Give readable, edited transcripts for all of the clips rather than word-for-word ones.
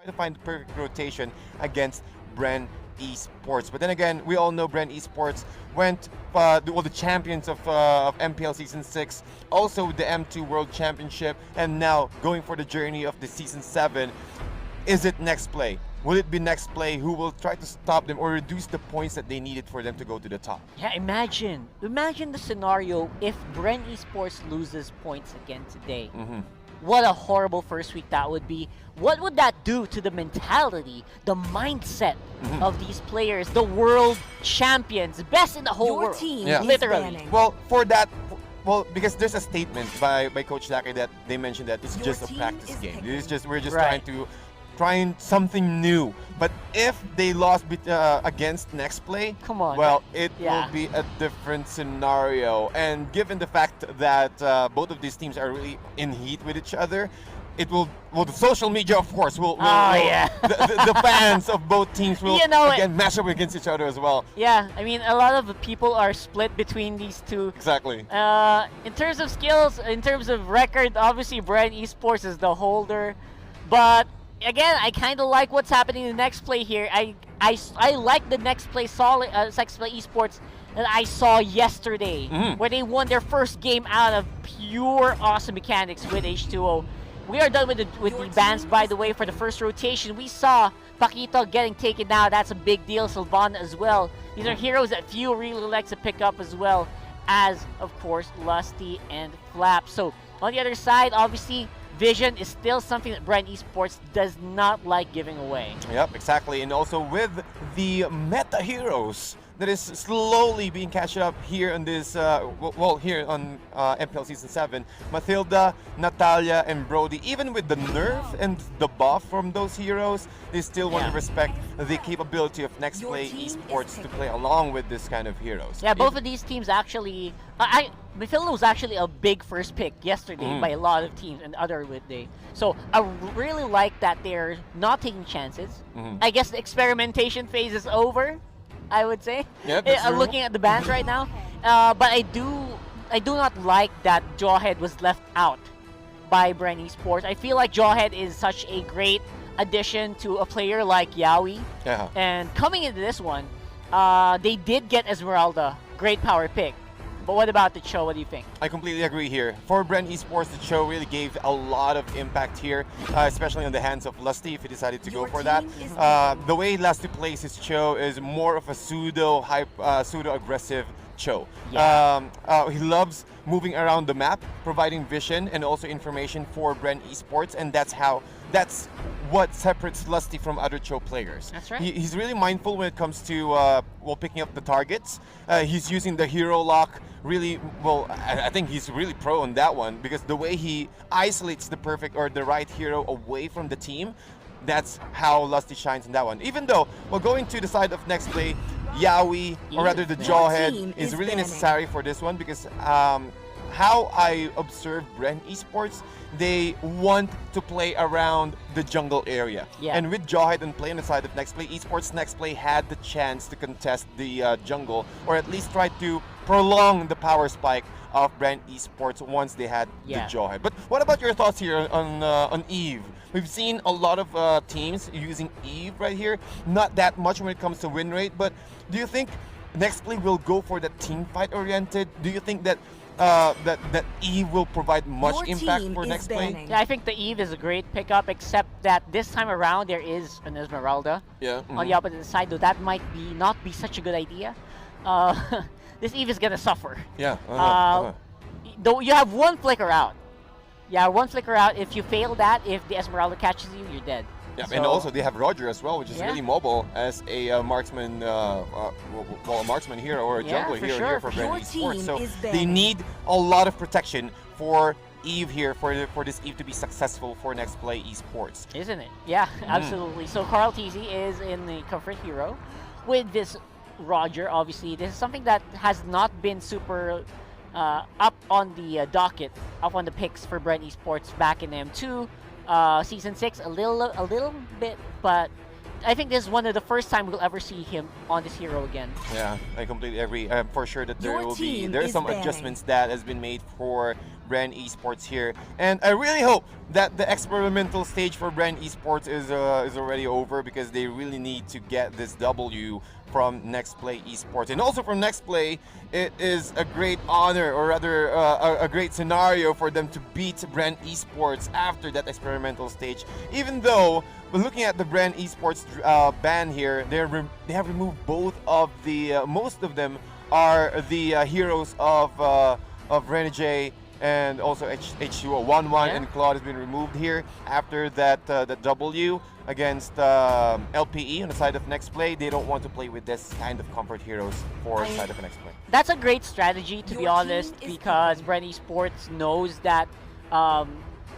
to find the perfect rotation against Bren Esports. But then again, we all know Bren Esports went the champions of MPL Season 6, also the M2 World Championship, and now going for the journey of the Season 7. Is it Nexplay? Will it be Nexplay who will try to stop them or reduce the points that they needed for them to go to the top? Yeah, imagine the scenario if Bren Esports loses points again today. What a horrible first week that would be. What would that do to the mentality, the mindset of these players, the world champions, best in the whole world, literally? Well, for that, because there's a statement by Coach Zachary that they mentioned that it's just a practice game. We're just trying something new. But if they lost against Nexplay, come on, well, it will be a different scenario. And given the fact that both of these teams are really in heat with each other, it will, the social media, of course, the fans of both teams will again match up against each other as well. Yeah, I mean, a lot of people are split between these two. Exactly. In terms of skills, in terms of record, obviously Bren Esports is the holder, but again, I kind of like what's happening in the Nexplay here. I like the Nexplay solid Nexplay Esports that I saw yesterday, where they won their first game out of pure awesome mechanics with H2O. We are done with the bans, by the way, for the first rotation. We saw Paquito getting taken out. That's a big deal. Sylvana as well. These are heroes that few really like to pick up as well as, of course, Lusty and Flap. So on the other side, obviously, Vision is still something that Bren Esports does not like giving away. Yep, exactly. And also with the meta heroes that is slowly being catched up here on this, here on MPL Season 7. Mathilda, Natalia, and Brody, even with the nerf and the buff from those heroes, they still want to respect the capability of Nexplay Esports to play along with this kind of heroes. Yeah, both of these teams actually, Mathilda was actually a big first pick yesterday by a lot of teams and other day. So I really like that they're not taking chances. I guess the experimentation phase is over, I would say. Looking at the bans right now, but I do not like that Jawhead was left out by Bren Esports. I feel like Jawhead is such a great addition to a player like Yaoi. And coming into this one, they did get Esmeralda, great power pick. But what about the Cho? What do you think? I completely agree here. For Bren Esports, the Cho really gave a lot of impact here, especially on the hands of Lusty if he decided to go for that. The way Lusty plays his Cho is more of a pseudo-aggressive Cho. He loves moving around the map, providing vision and also information for Bren Esports, and that's what separates Lusty from other Cho players. That's right. He's really mindful when it comes to picking up the targets. He's using the hero lock really well. I think he's really pro on that one because the way he isolates the perfect or the right hero away from the team, that's how Lusty shines in that one. Even though, going to the side of Nexplay, Yaoi, or rather the Jawhead, is really necessary for this one because how I observe Bren Esports, they want to play around the jungle area. And with Jawhead and play on the side of Nexplay Esports, Nexplay had the chance to contest the jungle, or at least try to prolong the power spike of Bren Esports once they had the Jawhead. But what about your thoughts here on Eve? We've seen a lot of teams using Eve right here. Not that much when it comes to win rate, but do you think Nexplay will go for the team fight oriented? Do you think that that Eve will provide much impact for Nexplay? Yeah, I think the Eve is a great pickup, except that this time around there is an Esmeralda on the opposite side, though that might not be such a good idea. This Eve is gonna suffer. Though you have one flicker out. One flicker out. If you fail that, if the Esmeralda catches you, you're dead. And also they have Roger as well, which is really mobile as a marksman, a marksman hero or a jungler hero here for Bren Esports. So they need a lot of protection for Eve here, for this Eve to be successful for Nexplay Esports. Isn't it? Yeah, absolutely. So Carl TZ is in the comfort hero with this Roger. Obviously, this is something that has not been super up on the docket, up on the picks for Bren Esports back in M2. Season 6, a little bit, but I think this is one of the first time we'll ever see him on this hero again. Yeah, I completely agree. I'm for sure that there's some adjustments that has been made for Bren Esports here. And I really hope that the experimental stage for Bren Esports is already over, because they really need to get this W from Nexplay Esports. And also from Nexplay, it is a great honor, or rather a great scenario for them to beat Bren Esports after that experimental stage. Even though, looking at the Bren Esports ban here, they have removed both of the, most of them are the heroes of Renegade and also H2O. 1-1 and Claude has been removed here after that the W against LPE on the side of Nexplay. They don't want to play with this kind of comfort heroes for the side of Nexplay. That's a great strategy, to be honest, because Bren Esports knows that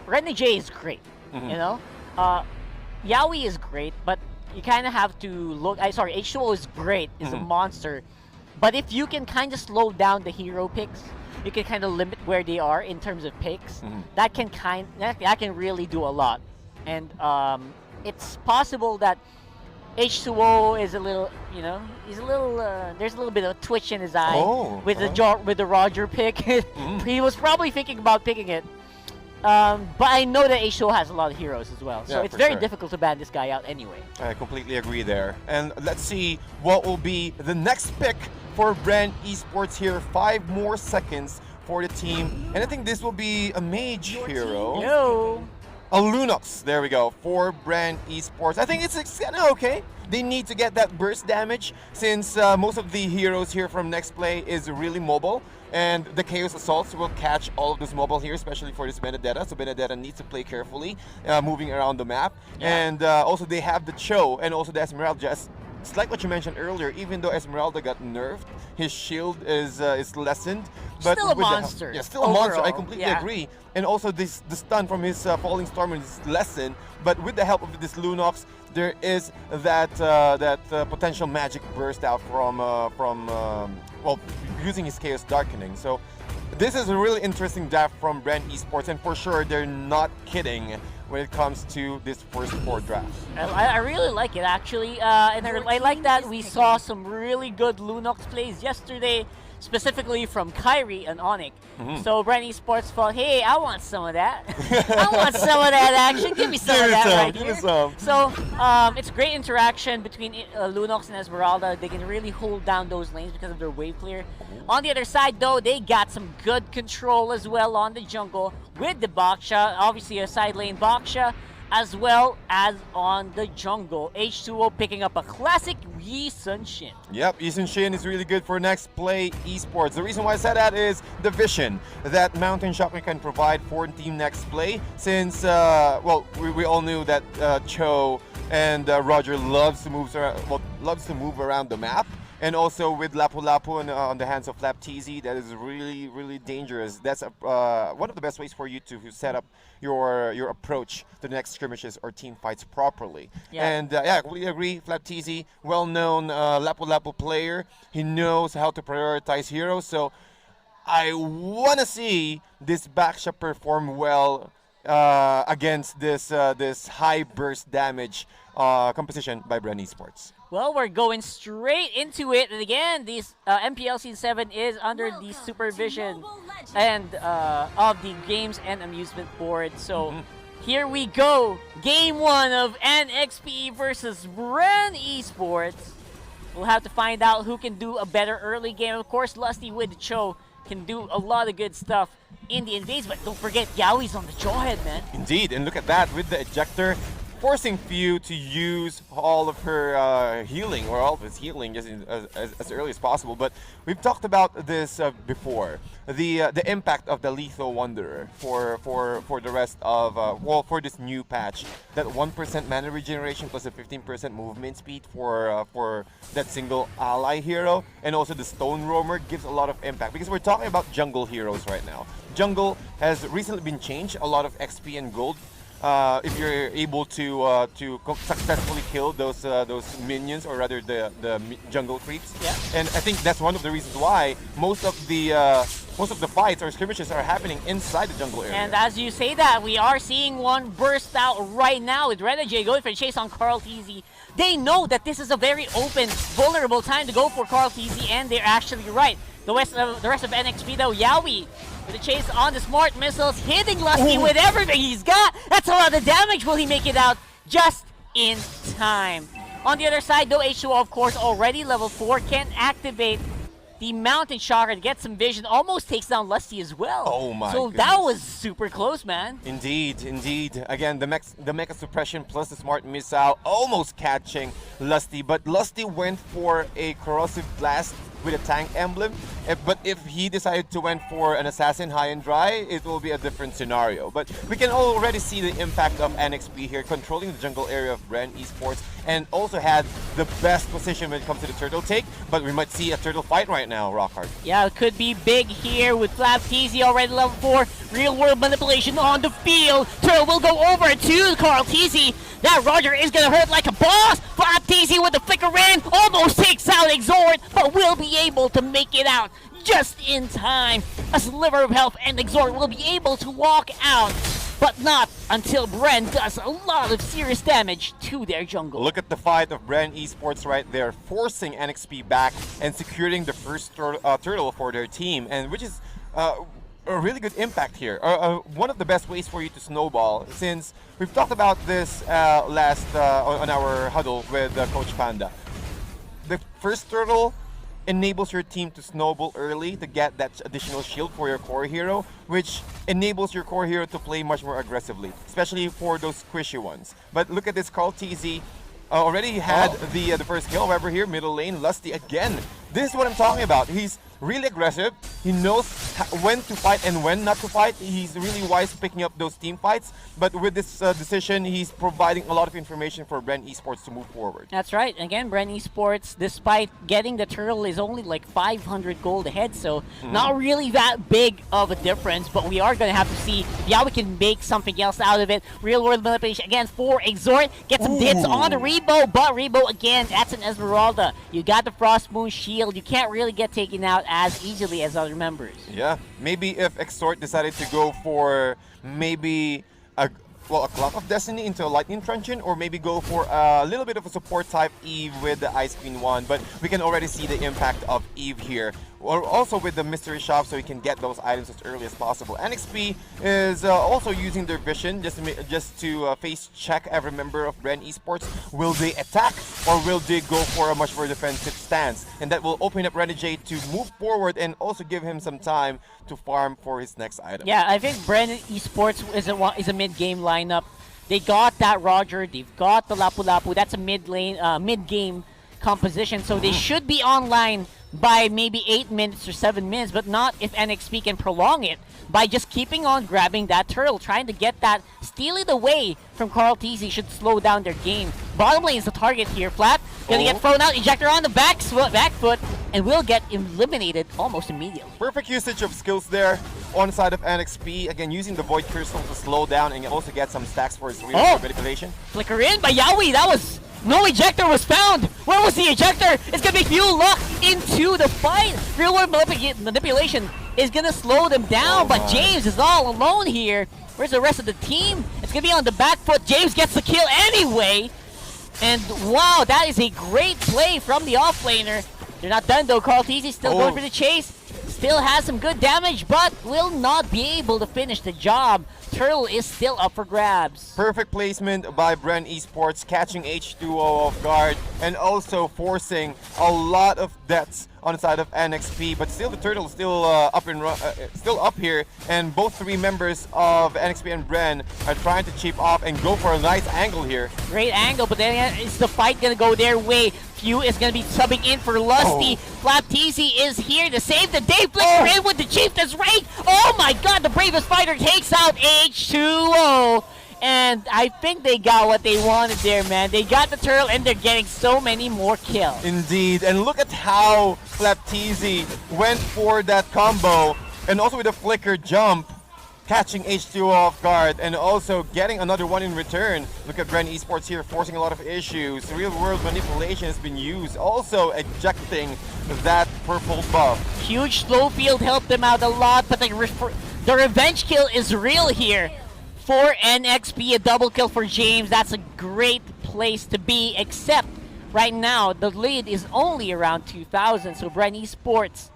Renegade is great, you know? Yaoi is great, but you kind of have to look... sorry, H2O is great, is a monster. But if you can kind of slow down the hero picks, you can kind of limit where they are in terms of picks. That can really do a lot. And it's possible that H2O is a little, you know, he's a little. There's a little bit of a twitch in his eye with the Roger pick. He was probably thinking about picking it. But I know that H2O has a lot of heroes as well, so it's very difficult to ban this guy out anyway. I completely agree there. And let's see what will be the next pick for Bren Esports here. 5 more seconds for the team. And I think this will be a mage hero. Yo! A Lunox, there we go, for Bren Esports. I think it's kind of okay. They need to get that burst damage, since most of the heroes here from Nexplay is really mobile, and the Chaos Assaults will catch all of this mobile here, especially for this Benedetta. So Benedetta needs to play carefully, moving around the map. And also they have the Cho and also the Esmeralda. Just it's like what you mentioned earlier, even though Esmeralda got nerfed, his shield is lessened. But still a monster. Yeah, still a monster. I completely agree. And also the stun from his Falling Storm is lessened. But with the help of this Lunox, there is that potential magic burst out from well, using his Chaos Darkening. So this is a really interesting draft from Bren Esports, and for sure they're not kidding when it comes to this first 4 drafts. I really like it, actually, and I like that we saw some really good Lunox plays yesterday, specifically from Kyrie and Onic. So Bren Esports thought, hey, I want some of that. I want some of that action. Give me some of that right here. So it's great interaction between Lunox and Esmeralda. They can really hold down those lanes because of their wave clear. On the other side, though, they got some good control as well on the jungle with the Baksha. Obviously, a side lane Baksha, as well as on the jungle. H2O picking up a classic Yi Sun Shin. Yep, Yi Sun Shin is really good for Nexplay Esports. The reason why I said that is the vision that Mountain Shotgun can provide for Team Nexplay, since, well, we all knew that Cho and Roger loves to move around the map. And also with Lapu Lapu on the hands of Flap TZ, that is really, really dangerous. That's one of the best ways for you to set up your approach to the next skirmishes or team fights properly. And yeah, I completely agree. Flap TZ, well-known Lapu Lapu player. He knows how to prioritize heroes. So I want to see this Baksha perform well against this this high burst damage composition by Bren Esports. Well, we're going straight into it. And again, this MPL Scene 7 is under the supervision and of the Games and Amusement Board. So here we go. Game 1 of NXP versus Bren Esports. We'll have to find out who can do a better early game. Of course, Lusty with Cho can do a lot of good stuff in the invades, but don't forget Yaoi's on the jawhead, man. Indeed, and look at that with the ejector, forcing Few to use all of her healing, or all of his healing, just as early as possible. But we've talked about this before, the impact of the Lethal Wanderer for the rest of well, for this new patch. That 1% mana regeneration plus a 15% movement speed for that single ally hero, and also the Stone Roamer gives a lot of impact, because we're talking about jungle heroes right now. Jungle has recently been changed, a lot of XP and gold. If you're able to successfully kill those minions, or rather the jungle creeps, and I think that's one of the reasons why most of the fights or skirmishes are happening inside the jungle area. And as you say that, we are seeing one burst out right now with Renegade going for a chase on Carl TZ. They know that this is a very open, vulnerable time to go for Carl TZ, and they're actually right. The rest of NXP though, Yaoi With the chase on the smart missiles, hitting Lusty with everything he's got. That's a lot of damage. Will he make it out just in time? On the other side, though, H2O, of course, already level 4, can't activate the Mountain Shocker to get some vision. Almost takes down Lusty as well. Oh my So goodness. that was super close, man. Indeed, indeed. Again, the Mecha Suppression plus the Smart Missile almost catching Lusty, but Lusty went for a Corrosive Blast with a tank emblem. But if he decided to went for an Assassin high and dry, it will be a different scenario. But we can already see the impact of NXP here, controlling the jungle area of Bren Esports, and also had the best position when it comes to the turtle take. But we might see a turtle fight right now, Rockhard. Yeah, it could be big here with Flap TZ already level 4. Real world manipulation on the field. Turtle will go over to Carl TZ. That Roger is gonna hurt like a boss. Flap TZ with the flicker in, almost takes out Exort, but will be able to make it out just in time. A sliver of health and Exort will be able to walk out, but not until Bren does a lot of serious damage to their jungle. Look at the fight of Bren Esports right there, forcing NXP back and securing the first turtle for their team, and which is a really good impact here. One of the best ways for you to snowball, since we've talked about this last on our huddle with Coach Panda. The first turtle enables your team to snowball early to get that additional shield for your core hero, which enables your core hero to play much more aggressively, especially for those squishy ones. But look at this, Carl TZ already had the first kill. However, here middle lane, Lusty again. This is what I'm talking about. He's really aggressive. He knows when to fight and when not to fight. He's really wise picking up those team fights. But with this decision, he's providing a lot of information for Bren Esports to move forward. That's right. Again, Bren Esports, despite getting the turtle, is only like 500 gold ahead, so not really that big of a difference. But we are going to have to see how we can make something else out of it. Real world manipulation again for Exort. Get some hits on the Rebo, but Rebo again, that's an Esmeralda. You got the Frost Moon shield. You can't really get taken out as easily as other members. Yeah, maybe if Exort decided to go for maybe a Clock of Destiny into a Lightning Truncheon, or maybe go for a little bit of a support type Eve with the Ice Queen one, but we can already see the impact of Eve here. Or also with the mystery shop, so you can get those items as early as possible. NXP is also using their vision just to face check every member of Bren Esports. Will they attack, or will they go for a much more defensive stance? And that will open up Renegade to move forward and also give him some time to farm for his next item. Yeah, I think Bren Esports is a mid-game lineup. They got that Roger, they've got the Lapu Lapu. That's a mid-game composition, so they should be online by maybe 8 minutes or 7 minutes, but not if NXP can prolong it by just keeping on grabbing that turtle, trying to get that, steal it away from Carl TZ should slow down their game. Bottom lane is the target here. Flap gonna get thrown out, ejector on the back foot, and will get eliminated almost immediately. Perfect usage of skills there on the side of NXP. Again, using the Void Crystal to slow down and also get some stacks for his real manipulation. Flicker in by Yaoi, that was... No ejector was found! Where was the ejector? It's gonna be Fuel locked into the fight! Real world manipulation is gonna slow them down, but James is all alone here. Where's the rest of the team? It's gonna be on the back foot. James gets the kill anyway! And wow, that is a great play from the offlaner. They're not done though. Carl TZ still going for the chase. Still has some good damage, but will not be able to finish the job. Turtle is still up for grabs. Perfect placement by Bren Esports, catching H2O off guard and also forcing a lot of deaths on the side of NXP. But still, the turtle is still still up here, and both three members of NXP and Bren are trying to chip off and go for a nice angle here. Great angle, but then is the fight gonna go their way? Few is gonna be subbing in for Lusty. Flap TZ is here to save the day. Flicker in with the Chieftain's Rake. Oh my god, the bravest fighter takes out H2O. And I think they got what they wanted there, man. They got the turtle and they're getting so many more kills. Indeed, and look at how Flap TZ went for that combo, and also with a flicker jump, catching H2O off guard and also getting another one in return. Look at Bren Esports here forcing a lot of issues. Real world manipulation has been used, also ejecting that purple buff. Huge slow field helped them out a lot, but the revenge kill is real here for NXP. A double kill for James. That's a great place to be, except right now the lead is only around 2,000, so Bren Esports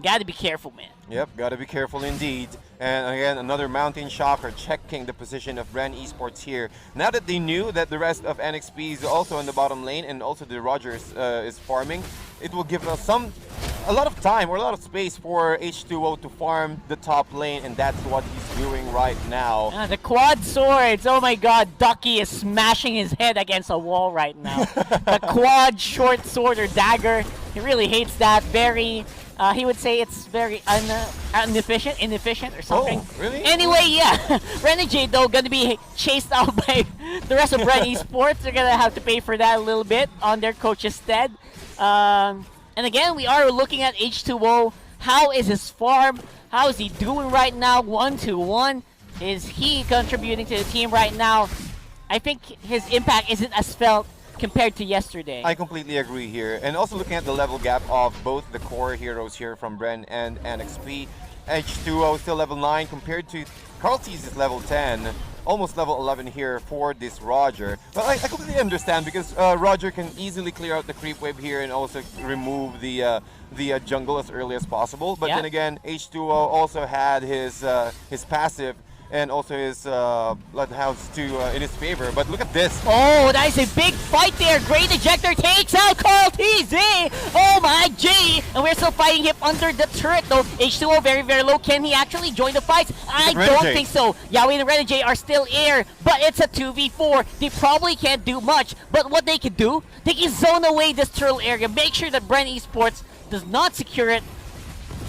Gotta be careful, man. Yep, gotta be careful indeed. And again, another Mountain Shocker checking the position of Bren Esports here. Now that they knew that the rest of NXP is also in the bottom lane and also the Rogers is farming, it will give us a lot of time or a lot of space for H2O to farm the top lane, and that's what he's doing right now. The quad swords, oh my god, Ducky is smashing his head against a wall right now. The quad short sword or dagger, he really hates that. Very, he would say it's very inefficient or something. Oh, really? Anyway, yeah, Renegade though gonna be chased out by the rest of Bren Esports. They're gonna have to pay for that a little bit on their coach's stead. And again, we are looking at H2O. How is his farm? How is he doing right now? 1-1. Is he contributing to the team right now? I think his impact isn't as felt compared to yesterday. I completely agree here. And also looking at the level gap of both the core heroes here from Bren and NXP. H2O still level 9 compared to Carltees is level 10. Almost level 11 here for this Roger. But I completely understand because Roger can easily clear out the creep wave here and also remove the jungle as early as possible. But then again, H2O also had his passive and also his Bloodhounds in his favor. But look at this. Oh, that is a big fight there. Great ejector takes out Carltees. Oh my G! And we're still fighting him under the turret though. H2O very, very low. Can he actually join the fight? I don't think so. Yaoi and Renegade are still here, but it's a 2v4. They probably can't do much, but what they can do, they can zone away this turtle area. Make sure that Bren Esports does not secure it.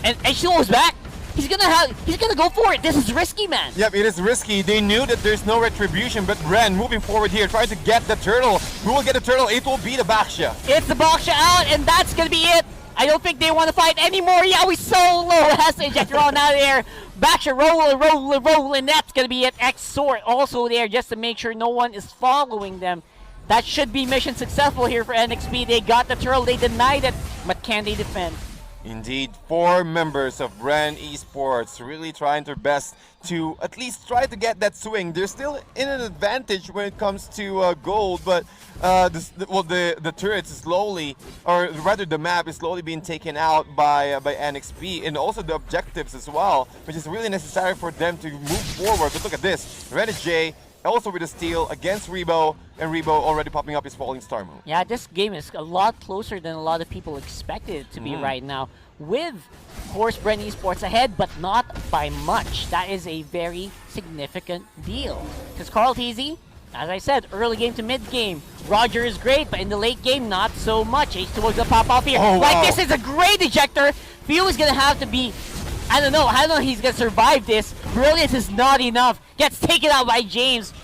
And H2O is back. He's gonna go for it. This is risky, man. Yep, it is risky. They knew that there's no retribution, but Bren moving forward here, trying to get the turtle. Who will get the turtle? It will be the Baksha. It's the Baksha out, and that's gonna be it. I don't think they want to fight anymore. Yeah, we so low. Has to eject on out of there. Baksha rolling. That's gonna be it. X-Sword also there just to make sure no one is following them. That should be mission successful here for NXP. They got the turtle. They denied it, but can they defend? Indeed, 4 members of Bren Esports really trying their best to at least try to get that swing. They're still in an advantage when it comes to gold, but the turrets is slowly, or rather the map is slowly being taken out by NXP, and also the objectives as well, which is really necessary for them to move forward. But look at this, Renegade also with a steal against Rebo, and Rebo already popping up his Falling Star move. Yeah, this game is a lot closer than a lot of people expected it to be right now. With, of course, Bren Esports ahead, but not by much. That is a very significant deal. Because Carltees, as I said, early game to mid game, Roger is great, but in the late game, not so much. H2O is gonna pop off here. Oh, wow. This is a great ejector. Few is gonna have to be, I don't know how he's gonna survive this. Brilliance is not enough. Gets taken out by James.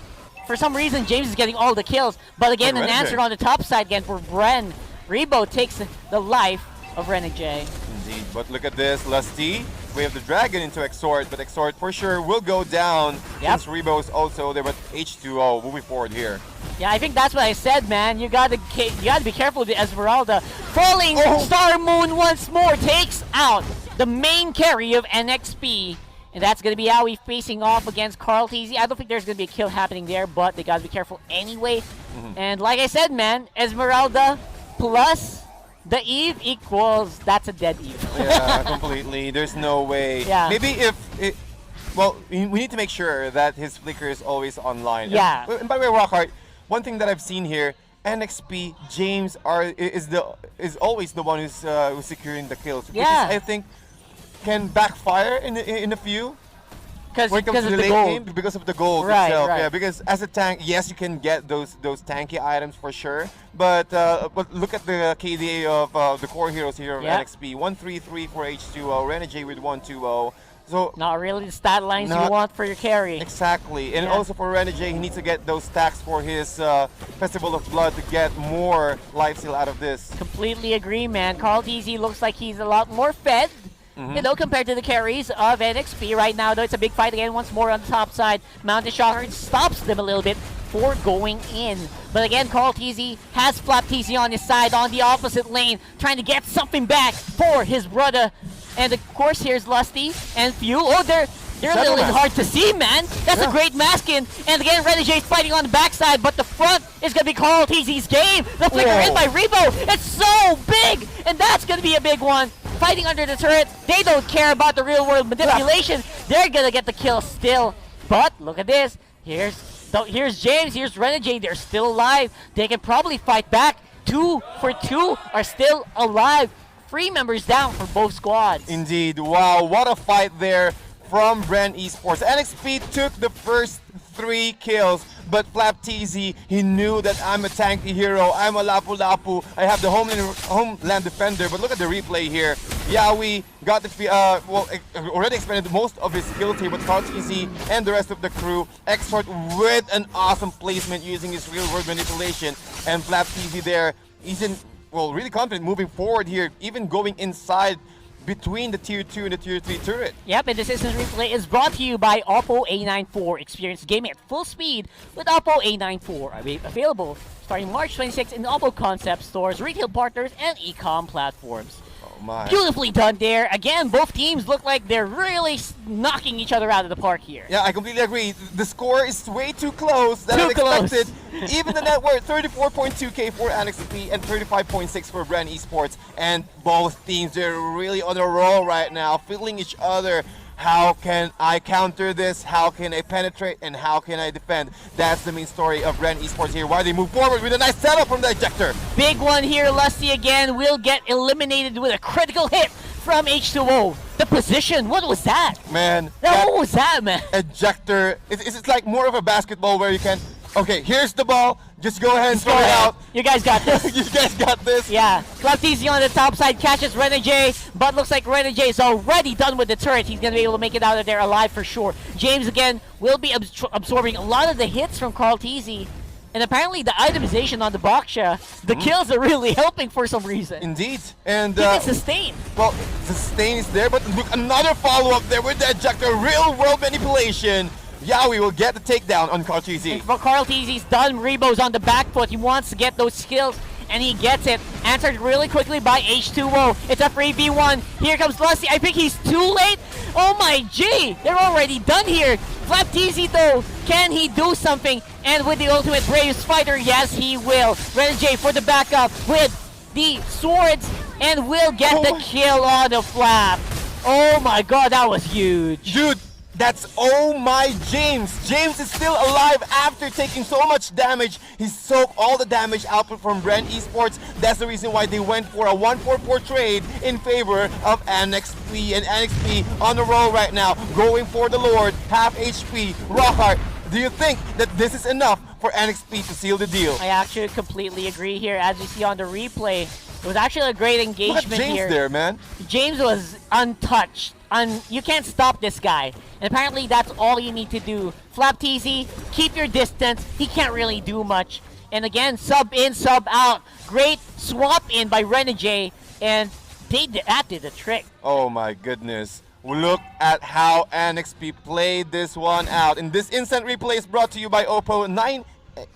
For some reason, James is getting all the kills. But again, an answer on the top side again for Bren. Rebo takes the life of Renegade. Indeed, but look at this, Lusty. We have the Dragon into Exort, but Exort for sure will go down since Rebo is also there, but H2O moving forward here. Yeah, I think that's what I said, man. You gotta be careful with the Esmeralda. Falling Star Moon once more takes out the main carry of NXP. And that's going to be Yaoi facing off against Carltees. I don't think there's going to be a kill happening there, but they got to be careful anyway. And like I said, man, Esmeralda plus the Eve equals, that's a dead Eve. Yeah, completely. There's no way. Yeah. Maybe if it, well, we need to make sure that his flicker is always online. Yeah. And by the way, Rockhart, one thing that I've seen here, NXP, James is always the one who's securing the kills. Which is, I think, can backfire in a few because when it comes to the late game because of the gold itself. Right. Yeah, because as a tank, yes, you can get those tanky items for sure, but look at the KDA of the core heroes here of NXP. 133 for H2O, Renegade with 120. So not really the stat lines you want for your carry. Exactly, and also for Renegade, he needs to get those stacks for his Festival of Blood to get more lifesteal out of this. Completely agree, man. Carltees looks like he's a lot more fed. You know, compared to the carries of NXP right now, though it's a big fight again once more on the top side. Mountain Shocker stops them a little bit for going in. But again, Carltees has Flap TC on his side on the opposite lane, trying to get something back for his brother. And of course, here's Lusty and Few. Oh, they're a little hard to see, man. That's a great masking. And again, Renegade's fighting on the backside, but the front is going to be Carltees' game. The flicker in by Rebo. It's so big, and that's going to be a big one. fighting under the turret. They don't care about the real world manipulation. They're gonna get the kill still. But look at this. Here's James, here's Renegade. They're still alive. They can probably fight back. 2 for 2 are still alive. 3 members down for both squads. Indeed. Wow, what a fight there from Bren Esports. NXP took the first 3 kills, but Flapteezy, he knew that I'm a tanky hero, I'm a Lapu-Lapu, I have the homeland defender, but look at the replay here. Yawi got the, already expended most of his skills here, but Flapteezy and the rest of the crew, Exort with an awesome placement using his real-world manipulation, and Flapteezy there, he's in, well, really confident moving forward here, even going inside between the tier 2 and the tier 3 turret. Yep, and this instant replay is brought to you by Oppo A94. Experience gaming at full speed with Oppo A94. Available starting March 26 in Oppo concept stores, retail partners, and e-com platforms. Oh my. Beautifully done there. Again, both teams look like they're really knocking each other out of the park here. Yeah, I completely agree. The score is way too close than I expected. Even the net worth, 34.2k for NXP and 35.6 for Bren Esports. And both teams, they're really on a roll right now, feeling each other. How can I counter this? How can I penetrate? And how can I defend? That's the main story of Bren Esports here. Why they move forward with a nice setup from the ejector. Big one here. Lusty again will get eliminated with a critical hit from H2O. The position, what was that? Man. What was that, man? Ejector, it's like more of a basketball where you can, okay, here's the ball. Just go ahead and throw it out. You guys got this. You guys got this. Yeah. Flapteezy on the top side catches Renegade, but looks like Renegade is already done with the turret. He's going to be able to make it out of there alive for sure. James, again, will be absorbing a lot of the hits from Carlteezy. And apparently the itemization on the Baksha, the kills are really helping for some reason. Indeed. And he can sustain. Well, sustain is there, but look, another follow-up there with the ejector. Real-world manipulation. Yawi will get the takedown on Carlteezy. For Carlteezy's done. Rebo's on the back foot. He wants to get those skills, and he gets it. Answered really quickly by H2O. It's a 3v1. Here comes Lusty. I think he's too late. Oh my G! They're already done here. Flapteezy though, can he do something? And with the ultimate Braves fighter, yes he will. Renegade for the backup with the swords, and will get the kill on the Flap. Oh my god, that was huge. Dude, that's oh my James. James is still alive after taking so much damage. He soaked all the damage output from Bren Esports. That's the reason why they went for a 1-4-4 trade in favor of NXP. And NXP on the roll right now, going for the Lord, half HP, Rockhart. Do you think that this is enough for NXP to seal the deal? I actually completely agree here. As we see on the replay, it was actually a great engagement. Look at James here. There, man. James was untouched. You can't stop this guy. And apparently that's all you need to do. Flapteezy, keep your distance. He can't really do much. And again, sub in, sub out. Great swap in by Renegade. And that did the trick. Oh my goodness. Look at how NXP played this one out. And this instant replay is brought to you by Oppo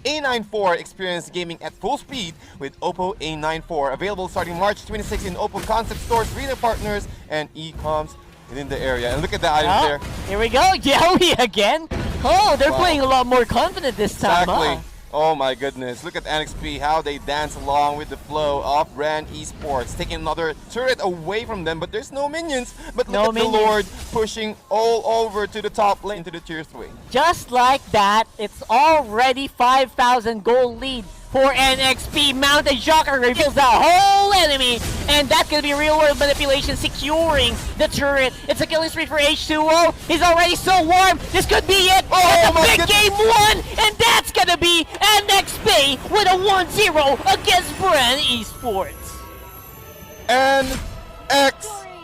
A94. Experience gaming at full speed with Oppo A94. Available starting March 26 in Oppo concept stores, retail partners, and e-coms in the area. And look at the items there. Here we go. Yowie again. Oh, they're playing a lot more confident this time. Exactly. Huh? Oh my goodness. Look at NXP, how they dance along with the flow of Bren Esports. Taking another turret away from them, but there's no minions. But look at the Lord pushing all over to the top lane, to the tier 3. Just like that, it's already 5,000 gold lead for NXP. Mountain Shocker reveals the whole enemy, and that's going to be real-world manipulation securing the turret. It's a killing streak for H2O. He's already so warm. This could be it. Oh, the big game one, and that's going to be NXP with a 1-0 against Bren Esports.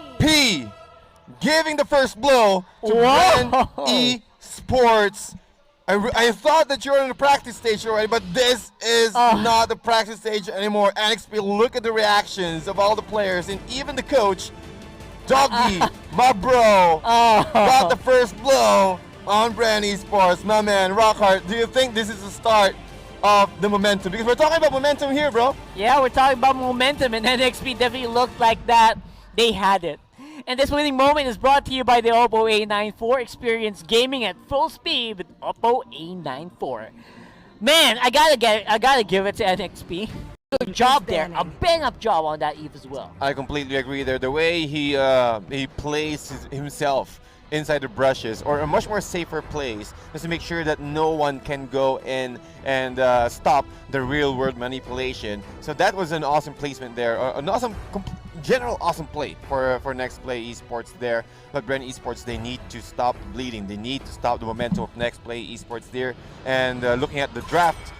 NXP giving the first blow to Bren Esports. I thought that you're on the practice stage already, but this is not the practice stage anymore. NXP, look at the reactions of all the players and even the coach. Doggy, my bro, got the first blow on Bren Esports. My man, Rockhart, do you think this is the start of the momentum? Because we're talking about momentum here, bro. Yeah, we're talking about momentum, and NXP definitely looked like that. They had it. And this winning moment is brought to you by the Oppo A94. Experience gaming at full speed with Oppo A94. Man, I gotta give it to NXP. a job there, a bang-up job on that Eve as well. I completely agree there. The way he plays himself inside the brushes, or a much more safer place, just to make sure that no one can go in and stop the real-world manipulation. So that was an awesome placement there, an awesome, general awesome play for Nexplay Esports there. But Bren Esports, they need to stop bleeding. They need to stop the momentum of Nexplay Esports there. And looking at the draft,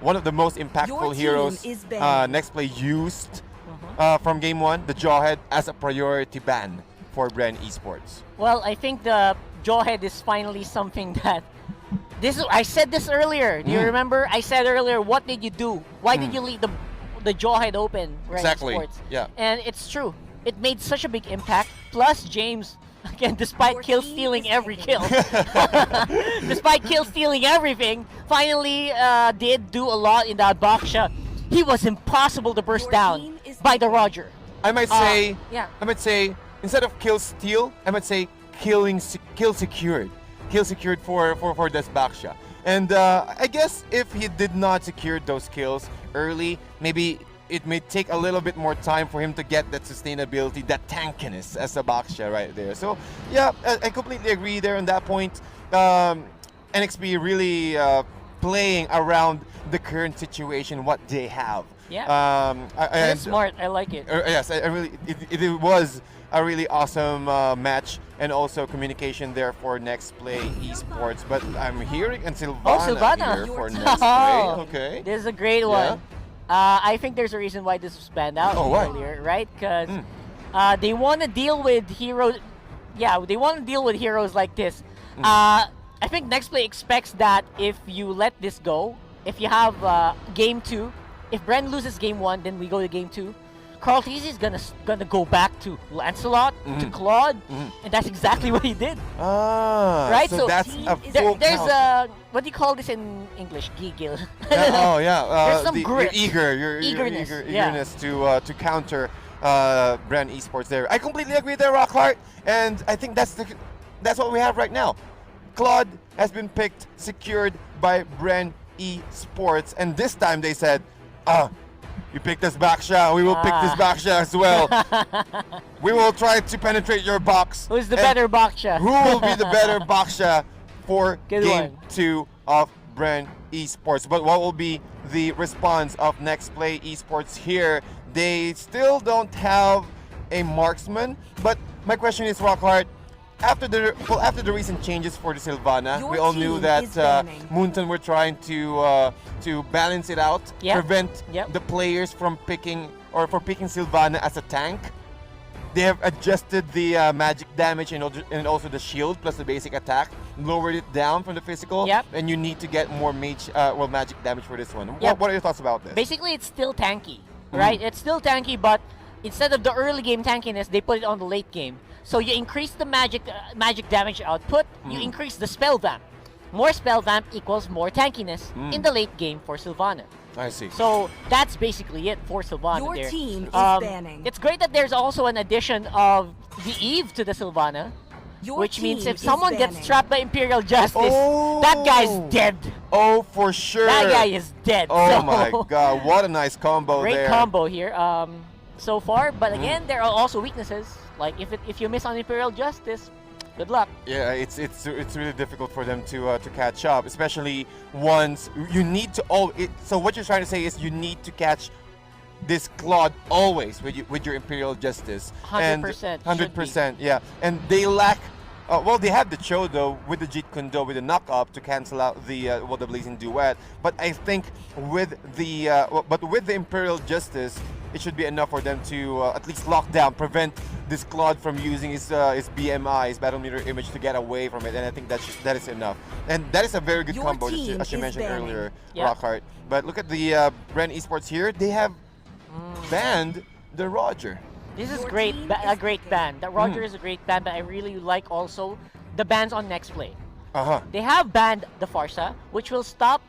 one of the most impactful heroes Nexplay used from game 1, the Jawhead, as a priority ban for Bren Esports. Well, I think the Jawhead is finally something that I said this earlier. Do you remember? I said earlier, what did you do? Why did you leave the Jawhead open, Bren Exactly. Esports? Yeah. And it's true. It made such a big impact. Plus James, again, despite kill stealing every kill, despite kill stealing everything, finally did do a lot in that Baksha. He was impossible to burst down by the Roger. I might say, yeah. I might say, instead of kill steal, I might say kill secured for this Baksha. And I guess if he did not secure those kills early, maybe it may take a little bit more time for him to get that sustainability, that tankiness as a Baksha right there. So yeah, I completely agree there on that point. NXP really playing around the current situation, what they have. Yeah. That's smart. I like it. Yes, I really. It was a really awesome match, and also communication there for Nexplay Esports. But I'm hearing and Sylvana here for Nexplay. Okay. This is a great one. I think there's a reason why this was banned out earlier, right? Because they want to deal with heroes. Yeah, they want to deal with heroes like this. I think Nexplay expects that if you let this go, if you have game 2, if Bren loses game 1, then we go to game 2. Carl Teasy is gonna go back to Lancelot, to Claude, and that's exactly what he did. Right? So that's a full there's count. a what do you call this in English? Giggle. There's some grit. Your eagerness to counter Bren Esports there. I completely agree there, Rockhart, and I think that's what we have right now. Claude has been picked, secured by Bren Esports, and this time they said, you picked this Baksha, we will pick this Baksha as well. We will try to penetrate your box. Who's the better Baksha? Who will be the better Baksha for Good game one. 2 of Bren Esports? But what will be the response of Nexplay Esports here? They still don't have a marksman, but my question is, Rockhart, after the recent changes for the Sylvana, we all knew that Moonton were trying to balance it out, prevent the players from picking Sylvana as a tank. They have adjusted the magic damage and also the shield plus the basic attack, lowered it down from the physical, and you need to get more magic damage for this one. What are your thoughts about this? Basically, it's still tanky, right? It's still tanky, but instead of the early game tankiness, they put it on the late game. So you increase the magic damage output, you increase the spell vamp. More spell vamp equals more tankiness in the late game for Sylvana. I see. So that's basically it for Sylvana. Your team is banning. It's great that there's also an addition of the Eve to the Sylvana, which means if someone gets trapped by Imperial Justice, that guy's dead. Oh, for sure. That guy is dead. Oh my god, what a nice combo there. Great combo here so far, but again, there are also weaknesses. Like if you miss on Imperial Justice, good luck. Yeah, it's really difficult for them to catch up, especially once you need to. So what you're trying to say is you need to catch this Claude always with your Imperial Justice. 100%. 100%. Yeah, and they lack. Well, they have the Chodo with the Jeet Kune Do with the knock up to cancel out the the Blazing Duet. But I think with the Imperial Justice, it should be enough for them to at least lock down, prevent this Claude from using his BMI, his battle meter image, to get away from it. And I think that is enough. And that is a very good combo, as you mentioned earlier, Rockhart. But look at the Bren Esports here. They have banned the Roger. This is great, a great ban. That Roger is a great ban, but I really like also the bans on Nexplay. They have banned the Farsa, which will stop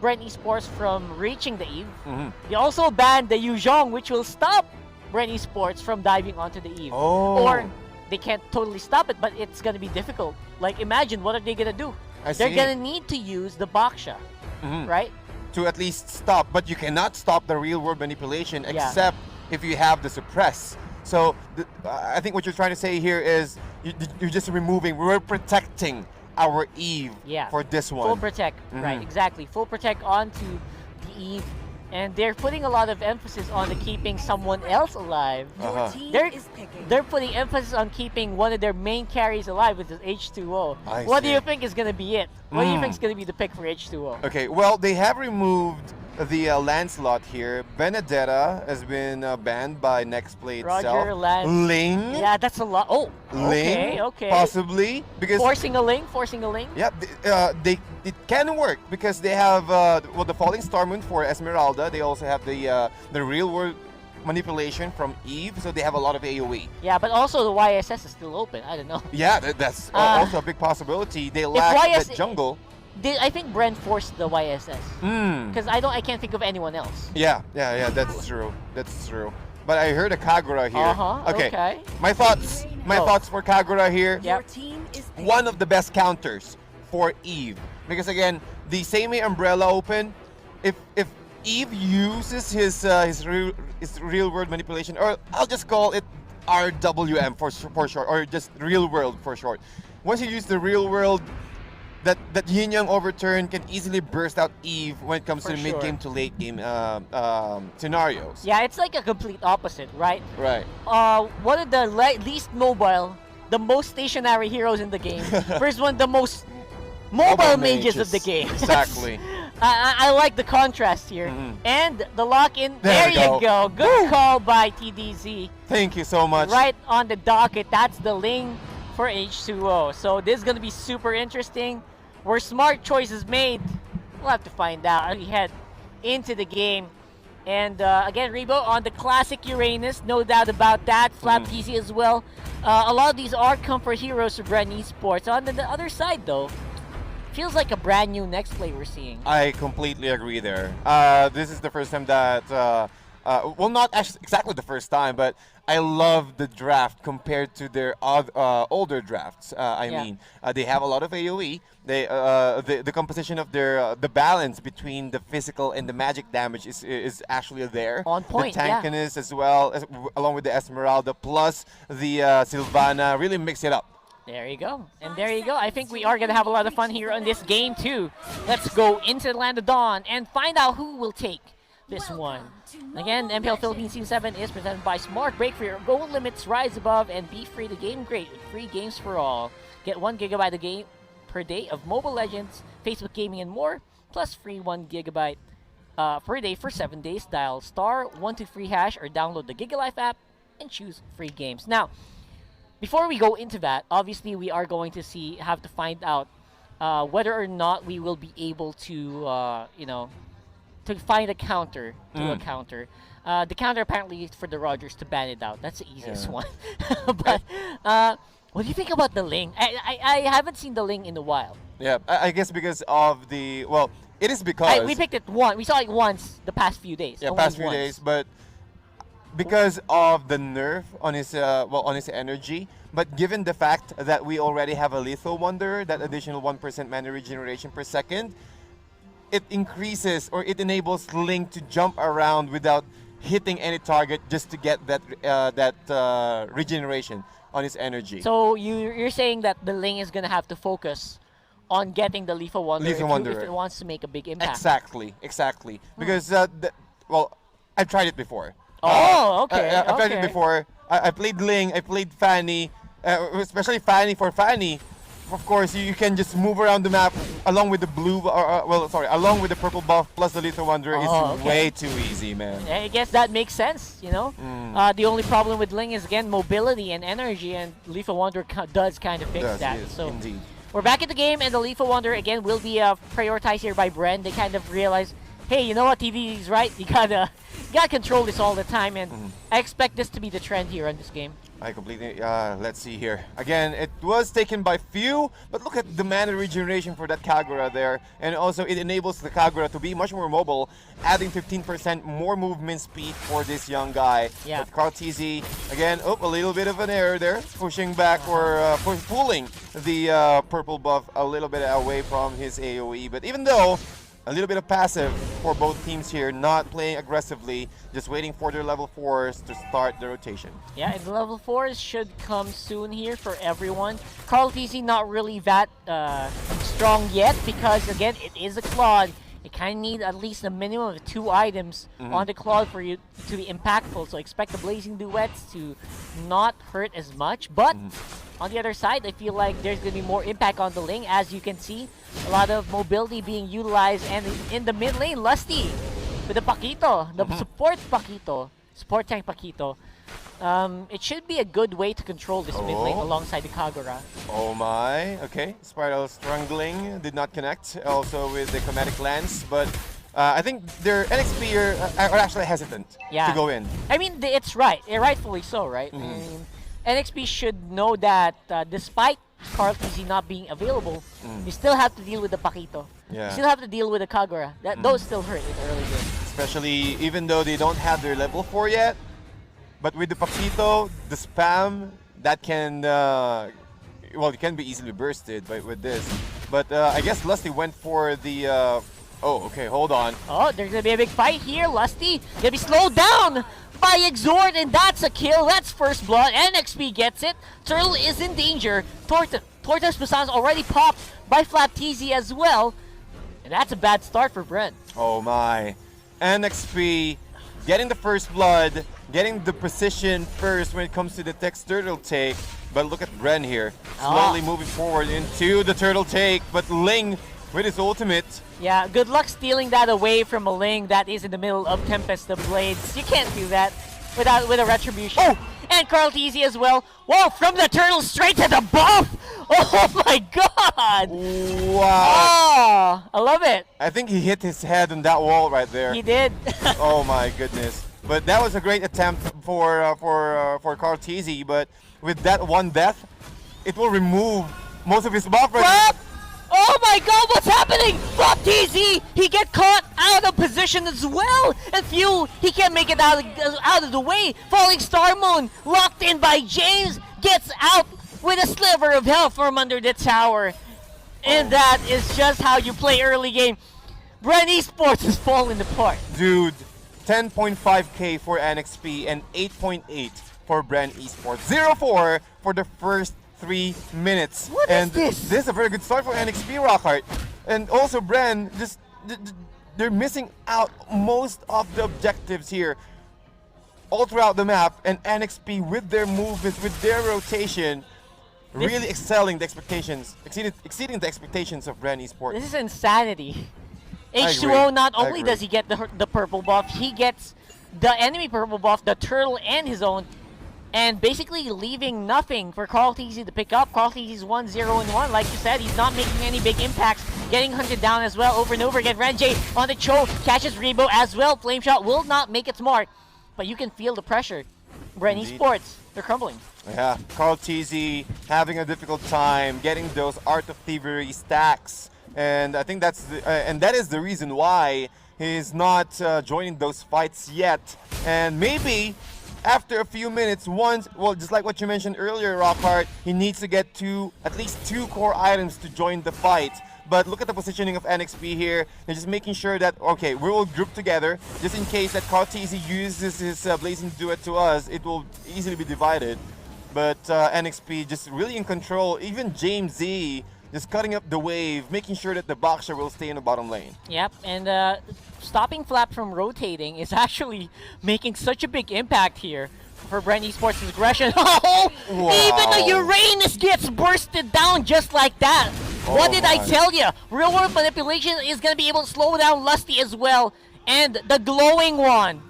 Bren Esports from reaching the Eve. They also banned the Yuzhong, which will stop Bren Esports from diving onto the Eve. Or they can't totally stop it, but it's gonna be difficult. Like, imagine, what are they gonna do? They're gonna need to use the Baksha, right? to at least stop, but you cannot stop the real world manipulation except if you have the suppress. So I think what you're trying to say here is you're just removing, we're protecting our Eve for this one. Full protect, right, exactly. Full protect onto the Eve, and they're putting a lot of emphasis on the keeping someone else alive. Your team is picking. They're putting emphasis on keeping one of their main carries alive, which is H2O. What do you think is going to be it? What do you think is going to be the pick for H2O? Okay, well, they have removed the Lancelot here. Benedetta has been banned by Nexplay itself. Roger, Ling? Yeah, that's a lot. Oh, Ling, okay. possibly. Because forcing a Ling? yeah, it can work because they have the Falling Star Moon for Esmeralda. They also have the real world manipulation from Eve, so they have a lot of AoE. Yeah, but also the YSS is still open. I don't know. Yeah, that's also a big possibility. They lack that jungle. I think Bren forced the YSS because I can't think of anyone else. Yeah, that's true. That's true. But I heard a Kagura here. Okay. My thoughts for Kagura here. Your team is picking. One of the best counters for Eve, because again, the same umbrella open. If Eve uses his real world manipulation, or I'll just call it RWM for short, or just real world for short. Once you use the real world, that yin yang overturn can easily burst out Eve when it comes to the mid game to late game scenarios. Yeah, it's like a complete opposite, right? Right. One of the least mobile, the most stationary heroes in the game. First one, the most mobile mages of the game. Exactly. I like the contrast here. And the lock-in, there you go. Good call by TDZ. Thank you so much. Right on the docket, that's the Ling for H2O. So this is going to be super interesting. Were smart choices made? We'll have to find out as we head into the game. And again, Rebo on the classic Uranus, no doubt about that. Flap TC as well. A lot of these are comfort heroes for Bren Esports. On the other side though, feels like a brand new Nexplay we're seeing. I completely agree there. This is the first time that, well, not actually exactly the first time, but I love the draft compared to their older drafts. I mean, they have a lot of AoE. They, the composition of their, the balance between the physical and the magic damage is actually there. On point, the tankiness as well, along with the Esmeralda, plus the Sylvana, really mix it up. There you go. And there you go. I think we are going to have a lot of fun here on this game too. Let's go into the Land of Dawn and find out who will take this one. Again, MPL Philippines Team 7 is presented by Smart Break. For your goal limits, rise above and be free to game great with free games for all. Get 1 gigabyte a game per day of Mobile Legends, Facebook Gaming, and more, plus free 1 gigabyte per day for 7 days. Dial *123# or download the GigaLife app and choose free games. Now, before we go into that, obviously we are going to have to find out whether or not we will be able to, to find a counter to a counter. The counter apparently is for the Rogers to ban it out. That's the easiest one. But what do you think about the Ling? I haven't seen the Ling in a while. Yeah, I guess because of the, well, it is because we picked it we saw it once the past few days. Yeah, past few days, but because of the nerf on his on his energy, but given the fact that we already have a Lethal Wonder, that additional 1% mana regeneration per second, it increases, or it enables Link to jump around without hitting any target just to get that regeneration on his energy. So you're saying that the Ling is gonna have to focus on getting the Lethal Wonder if it wants to make a big impact. Exactly. Because well, I've tried it before. Oh, okay. I've tried it before. I played Ling, I played Fanny, especially Fanny. For Fanny, of course, you can just move around the map along with the blue, along with the purple buff plus the Lethal Wonder. It's way too easy, man. I guess that makes sense, you know? The only problem with Ling is, again, mobility and energy, and Lethal Wonder does kind of fix that. So indeed. We're back in the game, and the Lethal Wonder, again, will be prioritized here by Bren. They kind of realize, hey, you know what, TV is right. You gotta control this all the time, and I expect this to be the trend here on this game. I completely, let's see here. Again, it was taken by few, but look at the mana regeneration for that Kagura there. And also, it enables the Kagura to be much more mobile, adding 15% more movement speed for this young guy. Yeah. But Carl TZ, again, a little bit of an error there, pushing back or pulling the purple buff a little bit away from his AoE. But even though, a little bit of passive for both teams here, not playing aggressively, just waiting for their level 4s to start the rotation. Yeah, and the level 4s should come soon here for everyone. Carl TC not really that strong yet because, again, it is a Claude. You kind of need at least a minimum of 2 items on the Claude for you to be impactful. So expect the Blazing Duets to not hurt as much. But on the other side, I feel like there's going to be more impact on the lane. As you can see, a lot of mobility being utilized. And in the mid lane, Lusty with the Paquito, the support Paquito, support tank Paquito. It should be a good way to control this mid lane alongside the Kagura. Oh my, okay. Spiral Strangling did not connect, also with the Chromatic Lance, but I think their NXP are actually hesitant to go in. I mean, it's right, rightfully so, right? I mean, NXP should know that despite Carl TZ not being available, you still have to deal with the Paquito. Yeah. You still have to deal with the Kagura. Those still hurt in the early game. Especially even though they don't have their level 4 yet, but with the Paquito, the spam, that can, well, it can be easily bursted with this. But I guess Lusty went for the, oh, okay, hold on. Oh, there's gonna be a big fight here. Lusty gonna be slowed down by Exhort, and that's a kill. That's first blood. NXP gets it. Turtle is in danger. Tortoise Busan's already popped by Flap TZ as well. And that's a bad start for Bren. Oh my. NXP getting the first blood, getting the precision first when it comes to the text turtle take. But look at Bren here, slowly moving forward into the turtle take. But Ling with his ultimate. Yeah, good luck stealing that away from a Ling that is in the middle of Tempest the Blades. You can't do that with a Retribution. Oh! And Carl TZ as well. Whoa, from the turtle straight to the buff! Oh my god! Wow. Oh, I love it. I think he hit his head on that wall right there. He did. Oh my goodness. But that was a great attempt for Carl TZ, but with that one death, it will remove most of his buff right now. Oh my god, what's happening? Flop TZ, he get caught out of position as well. And Few, he can't make it out of the way. Falling Star Moon, locked in by James, gets out with a sliver of health from under the tower. And that is just how you play early game. Bren Esports is falling apart. Dude, 10.5k for NXP and 8.8 for Bren Esports. 0-4 for the first 3 minutes. What is this? This is a very good start for NXP, Rockhart. And also Bren, just they're missing out most of the objectives here all throughout the map, and NXP with their movements, with their rotation, really excelling the expectations, exceeding the expectations of Bren Esports. This is insanity. H2O, not only does he get the purple buff, he gets the enemy purple buff, the turtle, and his own, and basically leaving nothing for Carl TZ to pick up. Carl TZ is 1-0-1. Like you said, he's not making any big impacts. Getting hunted down as well over and over again. Renjay on the Cho, catches Rebo as well. Flame Shot will not make its mark, but you can feel the pressure. Bren Esports, they're crumbling. Yeah, Carl TZ having a difficult time getting those Art of Thievery stacks. And I think that's and that is the reason why he's not joining those fights yet. And maybe after a few minutes, well, just like what you mentioned earlier, Rockhart, he needs to get at least 2 core items to join the fight. But look at the positioning of NXP here. They're just making sure that, okay, we will group together just in case that Carl TZ uses his Blazing Duet to us, it will easily be divided. But NXP just really in control. Even James Z just cutting up the wave, making sure that the Boxer will stay in the bottom lane. Yep, and stopping Flap from rotating is actually making such a big impact here for Bren Esports' aggression. Oh! Wow. Even the Uranus gets bursted down just like that. What did I tell you? Real world manipulation is going to be able to slow down Lusty as well. And the glowing one.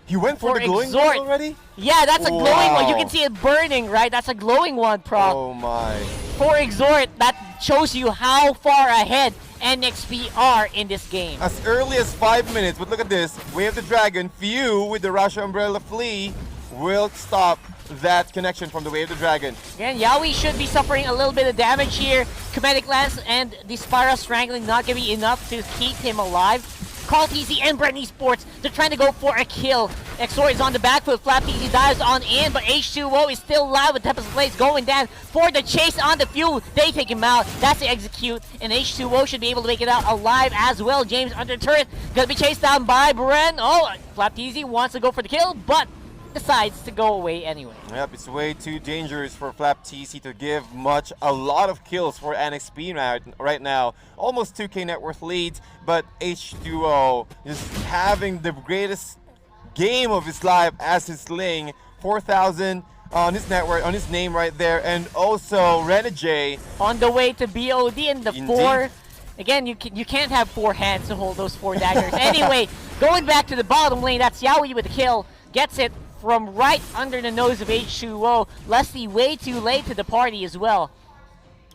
He went for the glowing one already? Yeah, that's a glowing one. You can see it burning, right? That's a glowing one, Proc. Oh my. For Exhort, that shows you how far ahead NXP are in this game. As early as 5 minutes, but look at this. Wave the Dragon, Few with the Russia Umbrella Flea will stop that connection from the Wave the Dragon. Again, Yaoi should be suffering a little bit of damage here. Chromatic Lance and the Spiral Strangling not going to be enough to keep him alive. Carl TZ and Bren Esports, they're trying to go for a kill. Exor is on the back foot. Flap Easy dives on in, but H2O is still alive with Tempest Blaze going down for the chase on the fuel. They take him out. That's the execute, and H2O should be able to make it out alive as well. James under turret, gonna be chased down by Bren. Oh, Flap Easy wants to go for the kill, but decides to go away anyway. Yep, it's way too dangerous for Flap TC to give a lot of kills for NXP right now. Almost 2k net worth leads, but H2O is having the greatest game of his life as his Ling. 4,000 on his network, on his name right there, and also Renegade on the way to BOD in the Indeed. 4. Again, you can't have 4 hands to hold those 4 daggers. Anyway, going back to the bottom lane, that's Yaoi with the kill. Gets it from right under the nose of H2O. Lusty way too late to the party as well.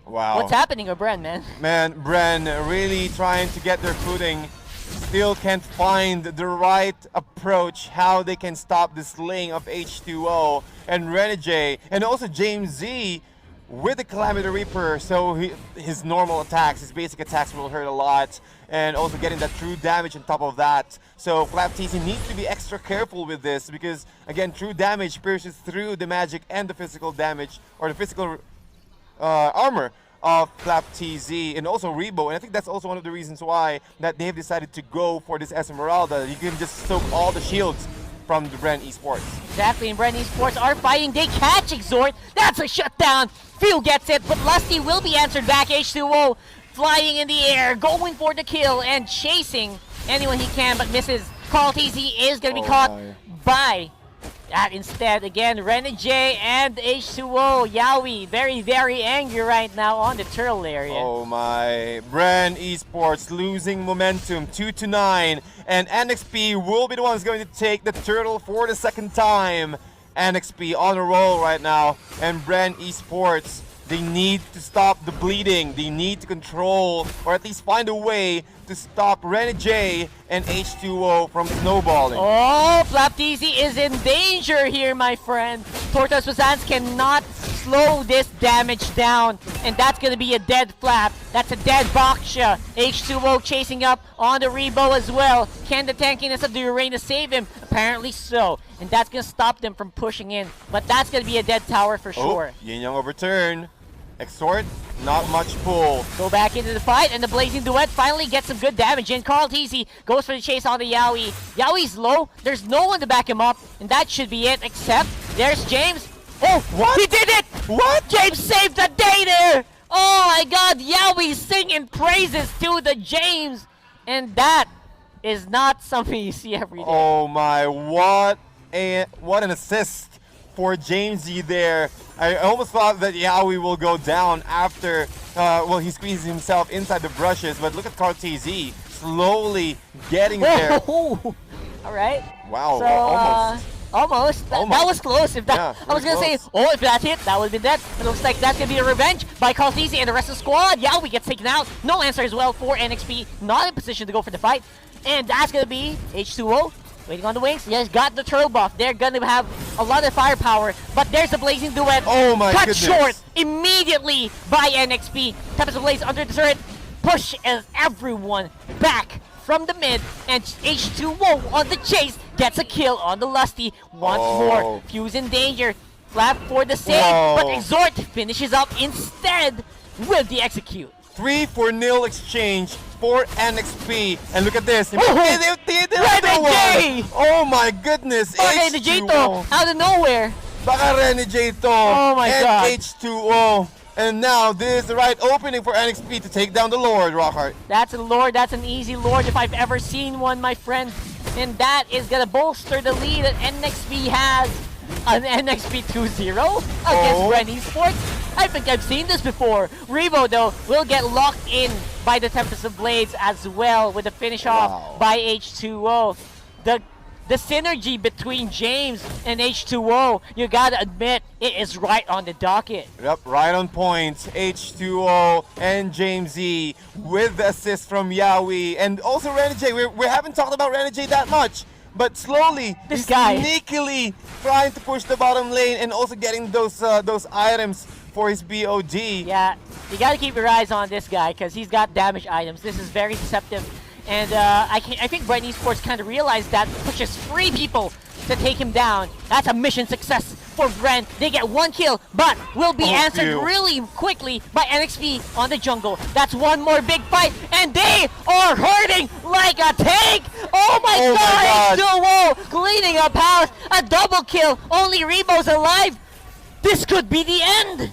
Wow. What's happening with Bren, man? Man, Bren really trying to get their footing. Still can't find the right approach, how they can stop this lane of H2O and Renegade, and also James Z with the Calamity Reaper, so his normal attacks, his basic attacks will hurt a lot, and also getting that true damage on top of that. So Flap TC needs to be extra careful with this because, again, true damage pierces through the magic and the physical damage, or the physical armor of Flap TZ, and also Rebo, and I think that's also one of the reasons why that they have decided to go for this Esmeralda. You can just soak all the shields from the Bren Esports. Exactly, and Bren Esports are fighting. They catch Exort. That's a shutdown. Few gets it, but Lusty will be answered back. H2O flying in the air, going for the kill, and chasing anyone he can, but misses. Carl TZ is going to be caught by that instead. Again, Renegade and H2O. Yaoi very, very angry right now on the turtle area. Oh my. Bren Esports losing momentum, 2-9, and NXP will be the ones going to take the turtle for the second time. NXP on a roll right now, and Bren Esports, they need to stop the bleeding. They need to control, or at least find a way to stop Renegade and H2O from snowballing. Oh, Flap TC is in danger here, my friend. Tortoise Bazans cannot slow this damage down, and that's gonna be a dead Flap. That's a dead Baksha. H2O chasing up on the Rebo as well. Can the tankiness of the Uranus save him? Apparently so, and that's gonna stop them from pushing in, but that's gonna be a dead tower for sure. Yin Yang overturn. Exort, not much pull. Go back into the fight, and the Blazing Duet finally gets some good damage in. Carl TZ goes for the chase on the Yaoi. Yaoi's low, there's no one to back him up, and that should be it, except there's James. Oh, what? He did it! What? James saved the day there! Oh my god, Yaoi singing praises to the James, and that is not something you see every day. Oh my, what an assist for Jamesy there. I almost thought that Yaoi will go down after, well, he squeezes himself inside the brushes, but look at Carl TZ slowly getting there. All right. Wow, So, almost. That was close. If that, Yeah, I was gonna close. say, if that's it, that would have been dead. It looks like that's gonna be a revenge by Carl TZ and the rest of the squad. Yaoi gets taken out. No answer as well for NXP. Not in position to go for the fight. And that's gonna be H2O. Waiting on the wings. Yes, got the turtle buff. They're gonna have a lot of firepower, but there's a Blazing Duet. Oh my Cut goodness. short immediately by NXP. Tempest Blaze under the turret. Pushes everyone back from the mid, and H2O on the chase gets a kill on the Lusty once more. Fuse in danger. Flap for the save, but Exort finishes up instead with the execute. 3-0 exchange for NXP, and look at this. Renegade! Oh my goodness. Renegade out of nowhere. Baka Renegade to. Oh my and god. H2O. And now this is the right opening for NXP to take down the Lord, Rockhart. That's a Lord. That's an easy Lord if I've ever seen one, my friend. And that is gonna bolster the lead that NXP has. An NXP 2-0 against Bren Esports. I think I've seen this before. Revo, though, will get locked in by the Tempest of Blades as well with a finish off by H2O. The synergy between James and H2O, you gotta admit, it is right on the docket. Yep, right on point. H2O and James Z with the assist from Yaoi. And also Renegade. We haven't talked about Renegade that much. But slowly, This guy sneakily trying to push the bottom lane and also getting those items for his BOD. Yeah, you gotta keep your eyes on this guy because he's got damage items. This is very deceptive. And I think Bren Esports kind of realized that, pushes 3 people to take him down. That's a mission success for Bren. They get 1 kill, but will be answered really quickly by NXP on the jungle. That's 1 more big fight, and they are hurting like a tank! Oh my god! Duo cleaning up house, a double kill, only Rebo's alive! This could be the end!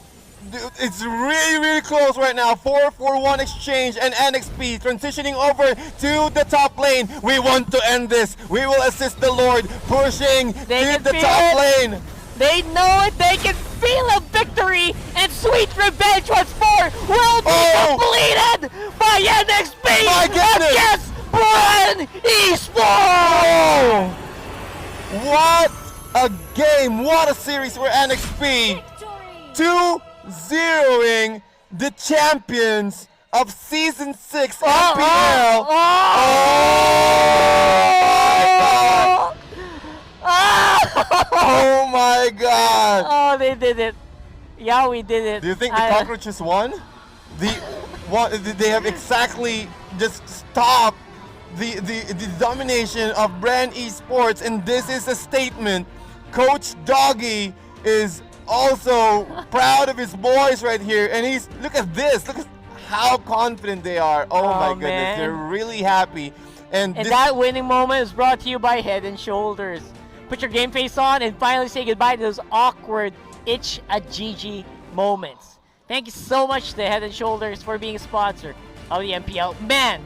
Dude, it's really close right now. 4-4-1 exchange and NXP transitioning over to the top lane. We want to end this. We will assist the Lord, pushing to the top lane. They know it. They can feel a victory, and sweet revenge once more will be completed by NXP. My goodness! Yes, Bren Esports. What a game! What a series for NXP. 2-0ing the champions of Season 6 MPL. Oh my god! Oh, they did it. Yeah, we did it. Do you think the cockroaches won? They have exactly just stopped the domination of Bren Esports, and this is a statement. Coach Doggy is also proud of his boys right here, and look at this. Look at how confident they are. Oh my goodness, man. they're really happy. And that winning moment is brought to you by Head and Shoulders. Put your game face on and finally say goodbye to those awkward itch a GG moments. Thank you so much to Head and Shoulders for being a sponsor of the MPL. Man,